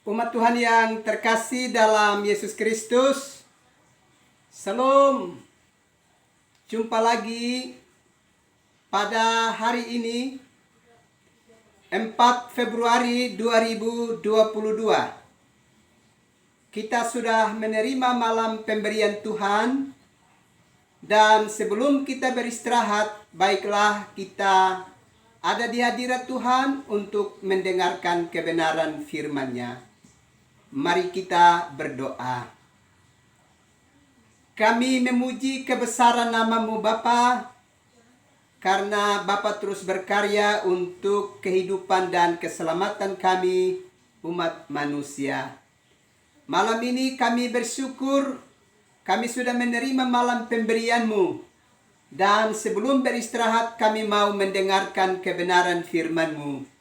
Umat Tuhan yang terkasih dalam Yesus Kristus, Salam. Jumpa lagi pada hari ini 4 Februari 2022. Kita sudah menerima malam pemberian Tuhan, dan sebelum kita beristirahat, baiklah kita ada di hadirat Tuhan untuk mendengarkan kebenaran firman-Nya. Mari kita berdoa. Kami memuji kebesaran nama-Mu Bapa, karena Bapa terus berkarya untuk kehidupan dan keselamatan kami, umat manusia. Malam ini kami bersyukur, kami sudah menerima malam pemberian-Mu. Dan sebelum beristirahat kami mau mendengarkan kebenaran firman-Mu.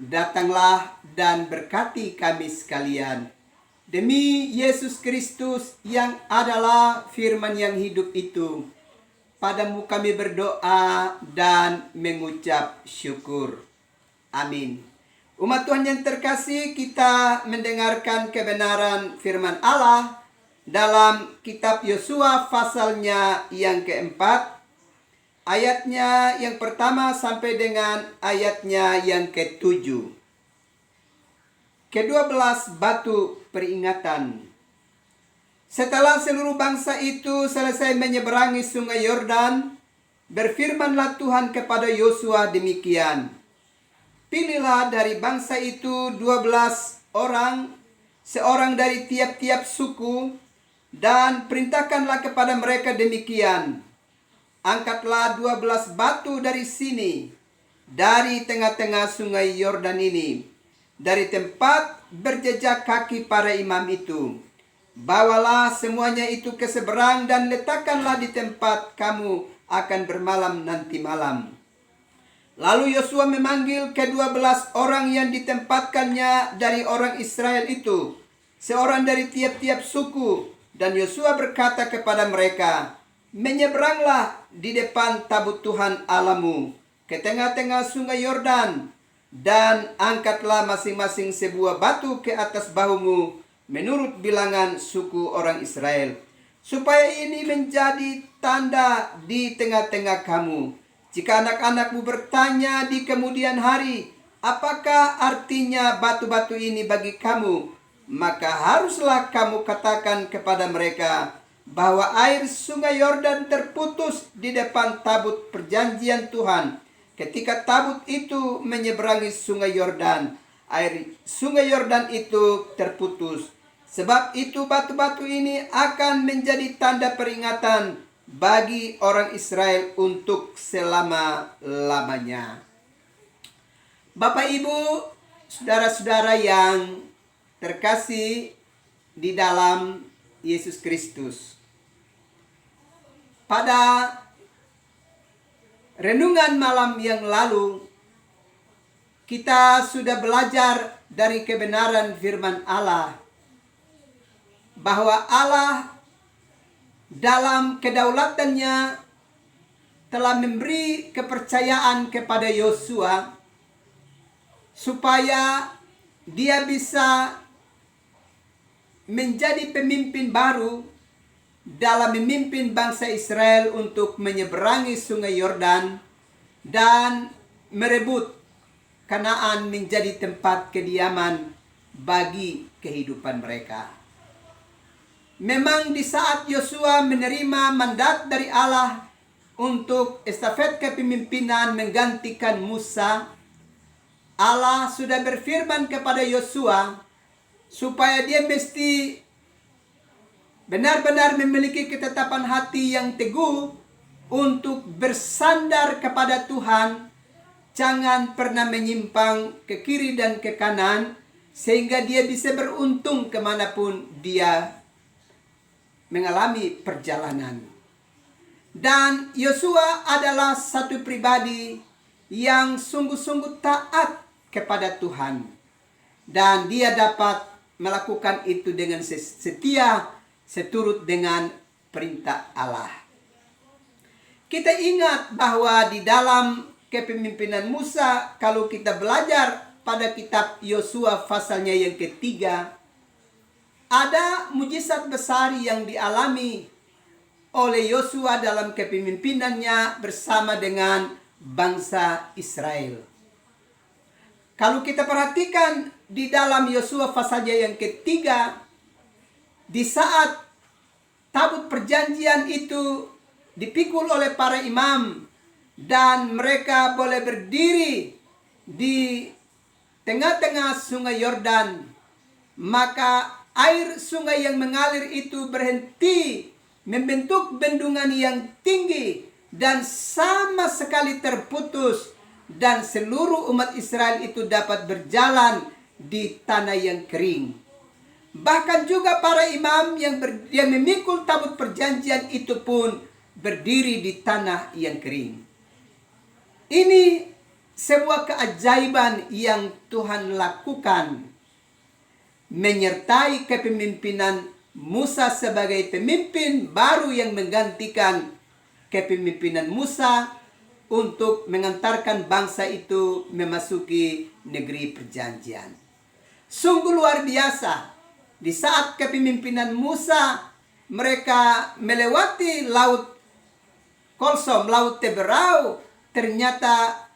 Datanglah dan berkati kami sekalian. Demi Yesus Kristus yang adalah firman yang hidup itu. Padamu kami berdoa dan mengucap syukur. Amin. Umat Tuhan yang terkasih, kita mendengarkan kebenaran firman Allah dalam kitab Yosua pasalnya yang keempat. Ayatnya yang pertama sampai dengan ayatnya yang ke-7. Ke-12 batu peringatan. Setelah seluruh bangsa itu selesai menyeberangi sungai Yordan, berfirmanlah Tuhan kepada Yosua demikian. Pilihlah dari bangsa itu 12 orang, seorang dari tiap-tiap suku, dan perintahkanlah kepada mereka demikian. Angkatlah 12 batu dari sini, dari tengah-tengah sungai Yordan ini, dari tempat berjejak kaki para imam itu. Bawalah semuanya itu ke seberang dan letakkanlah di tempat kamu akan bermalam nanti malam. Lalu Yosua memanggil ke-12 orang yang ditempatkannya dari orang Israel itu, seorang dari tiap-tiap suku, dan Yosua berkata kepada mereka, menyeberanglah di depan tabut Tuhan Allahmu ke tengah-tengah sungai Yordan, dan angkatlah masing-masing sebuah batu ke atas bahumu menurut bilangan suku orang Israel, supaya ini menjadi tanda di tengah-tengah kamu. Jika anak-anakmu bertanya di kemudian hari, apakah artinya batu-batu ini bagi kamu, maka haruslah kamu katakan kepada mereka bahwa air sungai Yordan terputus di depan tabut perjanjian Tuhan. Ketika tabut itu menyeberangi sungai Yordan, air sungai Yordan itu terputus. Sebab itu batu-batu ini akan menjadi tanda peringatan bagi orang Israel untuk selama-lamanya. Bapak, Ibu, saudara-saudara yang terkasih di dalam Yesus Kristus. Pada renungan malam yang lalu, kita sudah belajar dari kebenaran firman Allah, bahwa Allah dalam kedaulatannya telah memberi kepercayaan kepada Yosua supaya dia bisa menjadi pemimpin baru dalam memimpin bangsa Israel untuk menyeberangi sungai Yordan dan merebut Kanaan menjadi tempat kediaman bagi kehidupan mereka. Memang di saat Yosua menerima mandat dari Allah untuk estafet kepemimpinan menggantikan Musa, Allah sudah berfirman kepada Yosua supaya dia mesti benar-benar memiliki ketetapan hati yang teguh untuk bersandar kepada Tuhan. Jangan pernah menyimpang ke kiri dan ke kanan, sehingga dia bisa beruntung kemanapun dia mengalami perjalanan. Dan Yosua adalah satu pribadi yang sungguh-sungguh taat kepada Tuhan. Dan dia dapat melakukan itu dengan setia, seturut dengan perintah Allah. Kita ingat bahwa di dalam kepemimpinan Musa, kalau kita belajar pada kitab Yosua pasalnya yang ketiga, ada mujizat besar yang dialami oleh Yosua dalam kepemimpinannya bersama dengan bangsa Israel. Kalau kita perhatikan di dalam Yosua pasalnya yang ketiga, di saat tabut perjanjian itu dipikul oleh para imam dan mereka boleh berdiri di tengah-tengah sungai Yordan, maka air sungai yang mengalir itu berhenti membentuk bendungan yang tinggi dan sama sekali terputus, dan seluruh umat Israel itu dapat berjalan di tanah yang kering. Bahkan juga para imam yang memikul tabut perjanjian itu pun berdiri di tanah yang kering. Ini sebuah keajaiban yang Tuhan lakukan, menyertai kepemimpinan Musa sebagai pemimpin baru yang menggantikan kepemimpinan Musa untuk mengantarkan bangsa itu memasuki negeri perjanjian. Sungguh luar biasa. Di saat kepemimpinan Musa, mereka melewati laut Kolsom, laut Teberau. Ternyata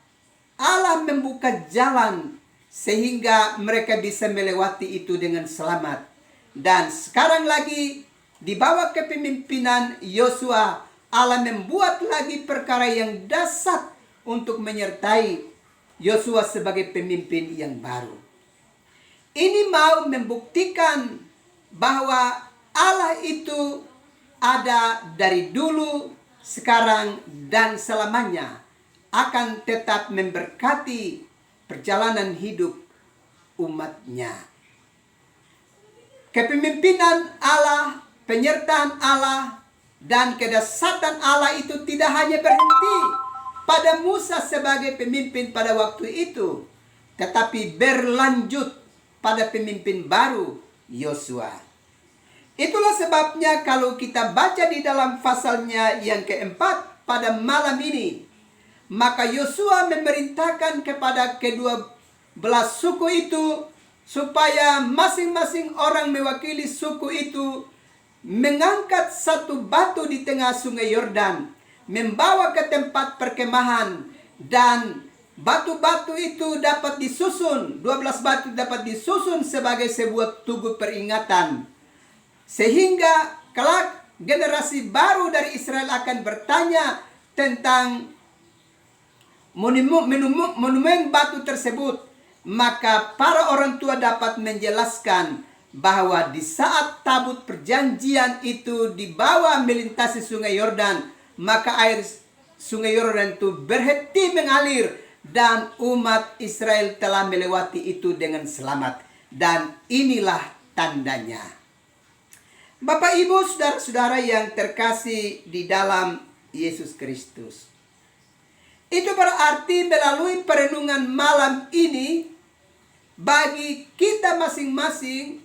Allah membuka jalan sehingga mereka bisa melewati itu dengan selamat. Dan sekarang lagi di bawah kepemimpinan Yosua, Allah membuat lagi perkara yang dahsyat untuk menyertai Yosua sebagai pemimpin yang baru. Ini mau membuktikan bahwa Allah itu ada dari dulu, sekarang, dan selamanya, akan tetap memberkati perjalanan hidup umatnya. Kepemimpinan Allah, penyertaan Allah, dan kedahsyatan Allah itu tidak hanya berhenti pada Musa sebagai pemimpin pada waktu itu, tetapi berlanjut pada pemimpin baru, Yosua. Itulah sebabnya kalau kita baca di dalam pasalnya yang keempat pada malam ini, maka Yosua memerintahkan kepada kedua belah suku itu supaya masing-masing orang mewakili suku itu mengangkat satu batu di tengah sungai Yordan, membawa ke tempat perkemahan, dan batu-batu itu dapat disusun, 12 batu dapat disusun sebagai sebuah tugu peringatan. Sehingga kelak generasi baru dari Israel akan bertanya tentang monumen batu tersebut. Maka para orang tua dapat menjelaskan bahwa di saat tabut perjanjian itu dibawa melintasi sungai Yordan, maka air sungai Yordan itu berhenti mengalir, dan umat Israel telah melewati itu dengan selamat. Dan inilah tandanya. Bapak, Ibu, saudara-saudara yang terkasih di dalam Yesus Kristus, itu berarti melalui perenungan malam ini, bagi kita masing-masing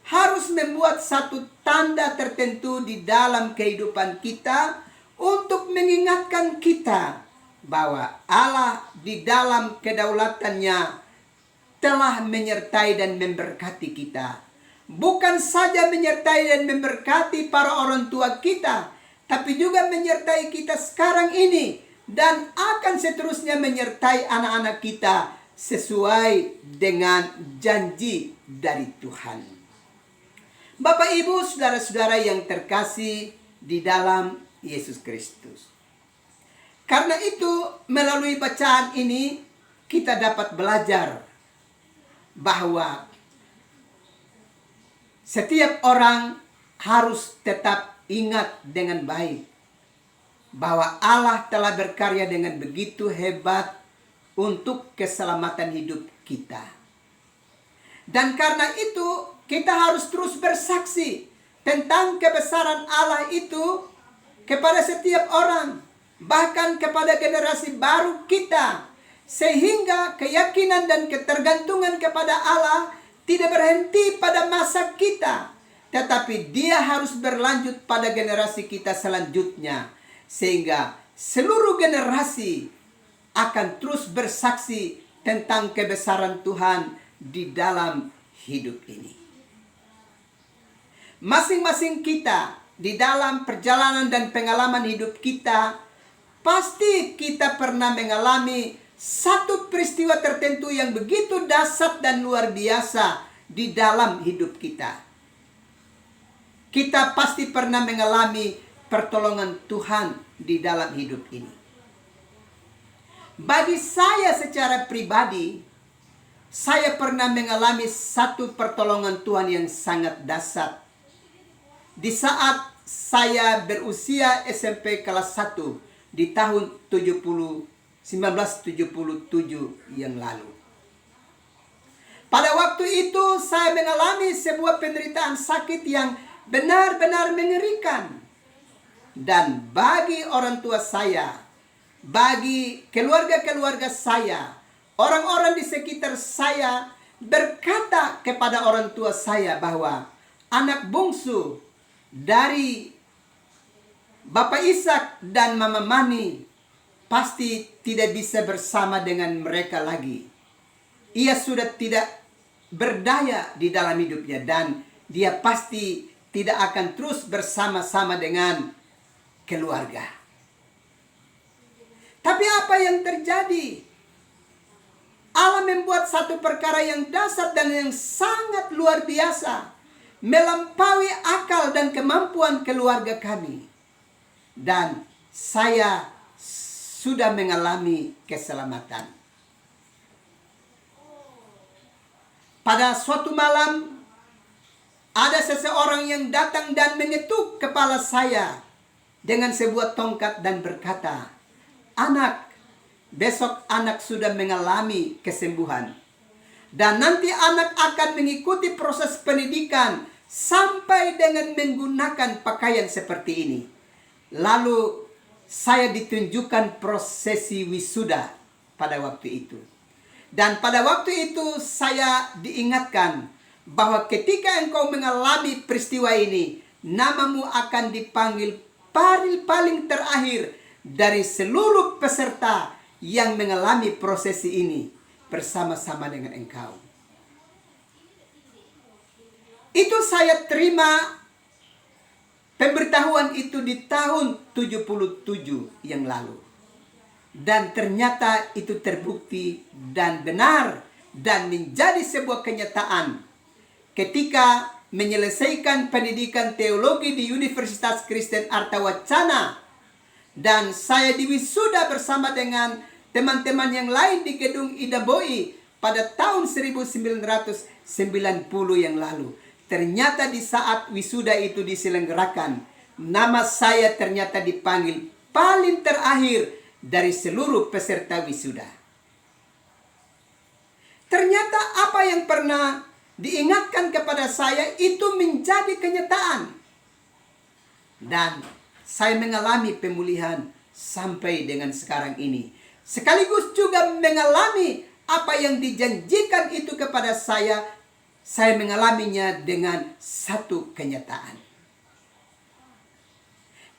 harus membuat satu tanda tertentu di dalam kehidupan kita untuk mengingatkan kita bahwa Allah di dalam kedaulatannya telah menyertai dan memberkati kita. Bukan saja menyertai dan memberkati para orang tua kita, tapi juga menyertai kita sekarang ini, dan akan seterusnya menyertai anak-anak kita sesuai dengan janji dari Tuhan. Bapak, Ibu, saudara-saudara yang terkasih di dalam Yesus Kristus. Karena itu, melalui bacaan ini, kita dapat belajar bahwa setiap orang harus tetap ingat dengan baik bahwa Allah telah berkarya dengan begitu hebat untuk keselamatan hidup kita. Dan karena itu, kita harus terus bersaksi tentang kebesaran Allah itu kepada setiap orang, bahkan kepada generasi baru kita, sehingga keyakinan dan ketergantungan kepada Allah tidak berhenti pada masa kita, tetapi dia harus berlanjut pada generasi kita selanjutnya, sehingga seluruh generasi akan terus bersaksi tentang kebesaran Tuhan di dalam hidup ini. Masing-masing kita di dalam perjalanan dan pengalaman hidup kita, pasti kita pernah mengalami satu peristiwa tertentu yang begitu dahsyat dan luar biasa di dalam hidup kita. Kita pasti pernah mengalami pertolongan Tuhan di dalam hidup ini. Bagi saya secara pribadi, saya pernah mengalami satu pertolongan Tuhan yang sangat dahsyat. Di saat saya berusia SMP kelas 1 di tahun 1977 yang lalu. Pada waktu itu saya mengalami sebuah penderitaan sakit yang benar-benar mengerikan. Dan bagi orang tua saya, bagi keluarga-keluarga saya, orang-orang di sekitar saya berkata kepada orang tua saya bahwa anak bungsu dari Bapak Ishak dan Mama Mani pasti tidak bisa bersama dengan mereka lagi. Ia sudah tidak berdaya di dalam hidupnya dan dia pasti tidak akan terus bersama-sama dengan keluarga. Tapi apa yang terjadi? Allah membuat satu perkara yang dahsyat dan yang sangat luar biasa, melampaui akal dan kemampuan keluarga kami. Dan saya sudah mengalami keselamatan. Pada suatu malam, ada seseorang yang datang dan mengetuk kepala saya dengan sebuah tongkat dan berkata, "Anak, besok anak sudah mengalami kesembuhan. Dan nanti anak akan mengikuti proses pendidikan sampai dengan menggunakan pakaian seperti ini." Lalu saya ditunjukkan prosesi wisuda pada waktu itu. Dan pada waktu itu saya diingatkan bahwa ketika engkau mengalami peristiwa ini, namamu akan dipanggil paling terakhir dari seluruh peserta yang mengalami prosesi ini bersama-sama dengan engkau. Itu saya terima pemberitahuan itu di tahun 77 yang lalu. Dan ternyata itu terbukti dan benar dan menjadi sebuah kenyataan ketika menyelesaikan pendidikan teologi di Universitas Kristen Artawacana. Dan saya diwisuda bersama dengan teman-teman yang lain di gedung Ida Boi pada tahun 1990 yang lalu. Ternyata di saat wisuda itu diselenggarakan, nama saya ternyata dipanggil paling terakhir dari seluruh peserta wisuda. Ternyata apa yang pernah diingatkan kepada saya itu menjadi kenyataan. Dan saya mengalami pemulihan sampai dengan sekarang ini. Sekaligus juga mengalami apa yang dijanjikan itu kepada saya mengalaminya dengan satu kenyataan.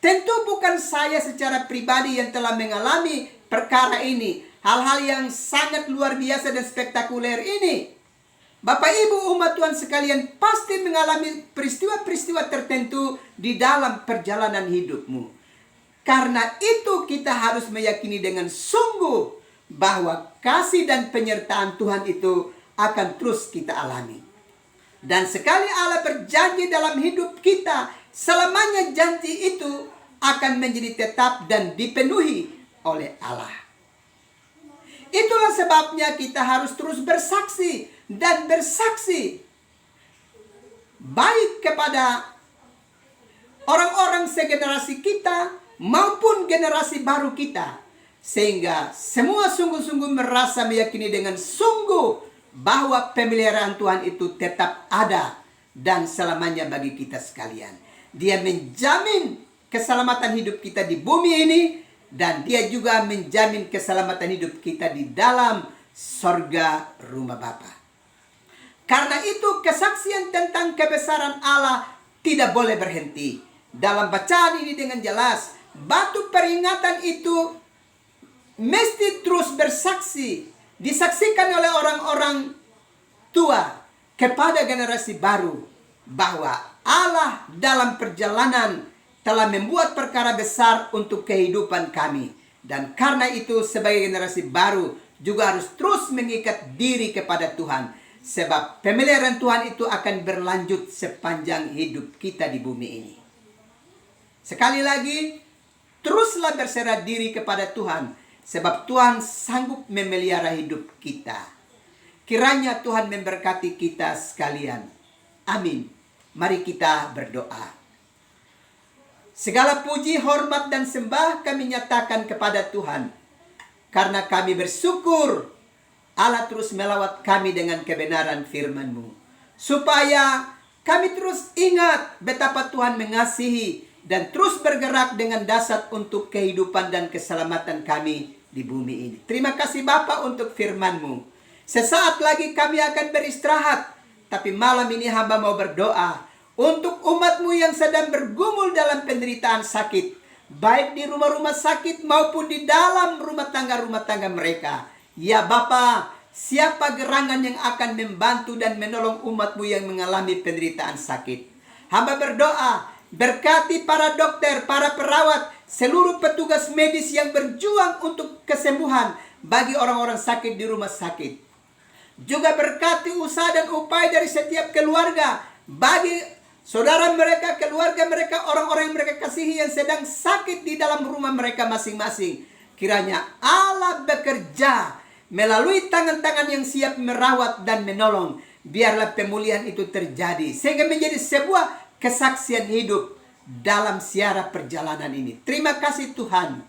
Tentu bukan saya secara pribadi yang telah mengalami perkara ini. Hal-hal yang sangat luar biasa dan spektakuler ini. Bapak Ibu umat Tuhan sekalian pasti mengalami peristiwa-peristiwa tertentu di dalam perjalanan hidupmu. Karena itu kita harus meyakini dengan sungguh bahwa kasih dan penyertaan Tuhan itu akan terus kita alami. Dan sekali Allah berjanji dalam hidup kita, selamanya janji itu akan menjadi tetap dan dipenuhi oleh Allah. Itulah sebabnya kita harus terus bersaksi dan bersaksi. Baik kepada orang-orang segenerasi kita maupun generasi baru kita. Sehingga semua sungguh-sungguh merasa meyakini dengan sungguh bahwa pemeliharaan Tuhan itu tetap ada dan selamanya bagi kita sekalian. Dia menjamin keselamatan hidup kita di bumi ini, dan dia juga menjamin keselamatan hidup kita di dalam sorga rumah Bapa. Karena itu kesaksian tentang kebesaran Allah tidak boleh berhenti. Dalam bacaan ini dengan jelas, batu peringatan itu mesti terus bersaksi disaksikan oleh orang-orang tua kepada generasi baru bahwa Allah dalam perjalanan telah membuat perkara besar untuk kehidupan kami. Dan karena itu sebagai generasi baru juga harus terus mengikat diri kepada Tuhan. Sebab pemeliharaan Tuhan itu akan berlanjut sepanjang hidup kita di bumi ini. Sekali lagi, teruslah berserah diri kepada Tuhan. Sebab Tuhan sanggup memelihara hidup kita. Kiranya Tuhan memberkati kita sekalian. Amin. Mari kita berdoa. Segala puji, hormat, dan sembah kami nyatakan kepada Tuhan. Karena kami bersyukur Allah terus melawat kami dengan kebenaran firman-Mu. Supaya kami terus ingat betapa Tuhan mengasihi dan terus bergerak dengan dasar untuk kehidupan dan keselamatan kami di bumi ini. Terima kasih Bapa untuk firman-Mu. Sesaat lagi kami akan beristirahat. Tapi malam ini hamba mau berdoa untuk umat-Mu yang sedang bergumul dalam penderitaan sakit. Baik di rumah-rumah sakit maupun di dalam rumah tangga mereka. Ya Bapa, siapa gerangan yang akan membantu dan menolong umat-Mu yang mengalami penderitaan sakit? Hamba berdoa, berkati para dokter, para perawat, seluruh petugas medis yang berjuang untuk kesembuhan bagi orang-orang sakit di rumah sakit. Juga berkati usaha dan upaya dari setiap keluarga bagi saudara mereka, keluarga mereka, orang-orang yang mereka kasihi yang sedang sakit di dalam rumah mereka masing-masing. Kiranya Allah bekerja melalui tangan-tangan yang siap merawat dan menolong. Biarlah pemulihan itu terjadi sehingga menjadi sebuah kesaksian hidup dalam siara perjalanan ini. Terima kasih Tuhan.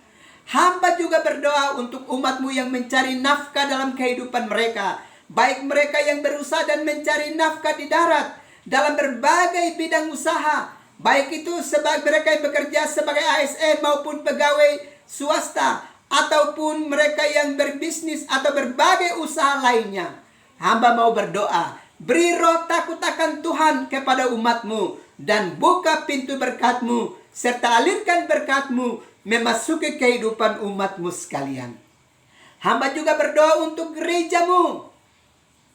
Hamba juga berdoa untuk umat-Mu yang mencari nafkah dalam kehidupan mereka. Baik mereka yang berusaha dan mencari nafkah di darat dalam berbagai bidang usaha. Baik itu sebagai mereka yang bekerja sebagai ASN maupun pegawai swasta. Ataupun mereka yang berbisnis atau berbagai usaha lainnya. Hamba mau berdoa. Beri roh takut akan Tuhan kepada umat-Mu. Dan buka pintu berkat-Mu. Serta alirkan berkat-Mu memasuki kehidupan umat-Mu sekalian. Hamba juga berdoa untuk gereja-Mu.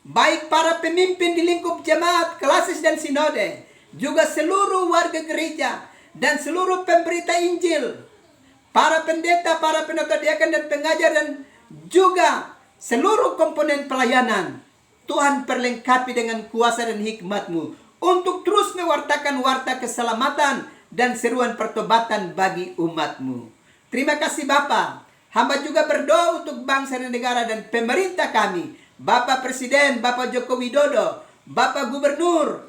Baik para pemimpin di lingkup jemaat, klasis dan sinode. Juga seluruh warga gereja. Dan seluruh pemberita Injil. Para pendeta, para pendeta diaken dan pengajar. Dan juga seluruh komponen pelayanan. Tuhan perlengkapi dengan kuasa dan hikmat-Mu. Untuk terus mewartakan warta keselamatan. Dan seruan pertobatan bagi umat-Mu. Terima kasih Bapa. Hamba juga berdoa untuk bangsa dan negara dan pemerintah kami. Bapak Presiden, Bapak Joko Widodo, Bapak Gubernur,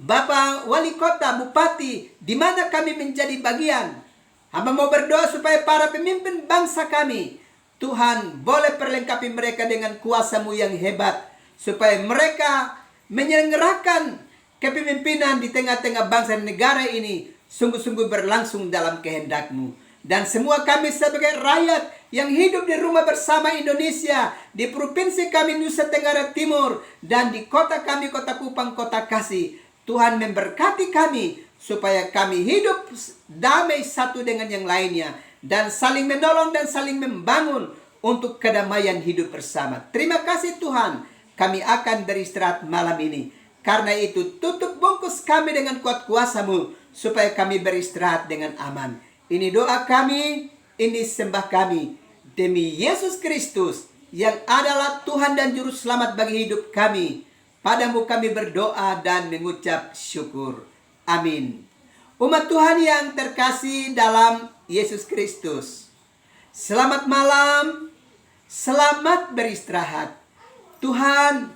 Bapak Wali Kota, Bupati, di mana kami menjadi bagian. Hamba mau berdoa supaya para pemimpin bangsa kami, Tuhan boleh perlengkapi mereka dengan kuasa-Mu yang hebat. Supaya mereka menyelenggarakan kepemimpinan di tengah-tengah bangsa dan negara ini sungguh-sungguh berlangsung dalam kehendak-Mu. Dan semua kami sebagai rakyat yang hidup di rumah bersama Indonesia, di provinsi kami Nusa Tenggara Timur, dan di kota kami, Kota Kupang, Kota Kasih. Tuhan memberkati kami, supaya kami hidup damai satu dengan yang lainnya, dan saling menolong dan saling membangun untuk kedamaian hidup bersama. Terima kasih Tuhan, kami akan beristirahat malam ini. Karena itu tutup bungkus kami dengan kuat kuasa-Mu, supaya kami beristirahat dengan aman. Ini doa kami, ini sembah kami. Demi Yesus Kristus yang adalah Tuhan dan Juru Selamat bagi hidup kami. Padamu kami berdoa dan mengucap syukur. Amin. Umat Tuhan yang terkasih dalam Yesus Kristus. Selamat malam. Selamat beristirahat. Tuhan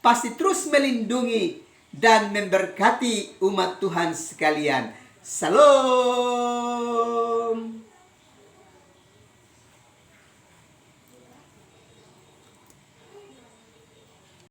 pasti terus melindungi dan memberkati umat Tuhan sekalian. Salam.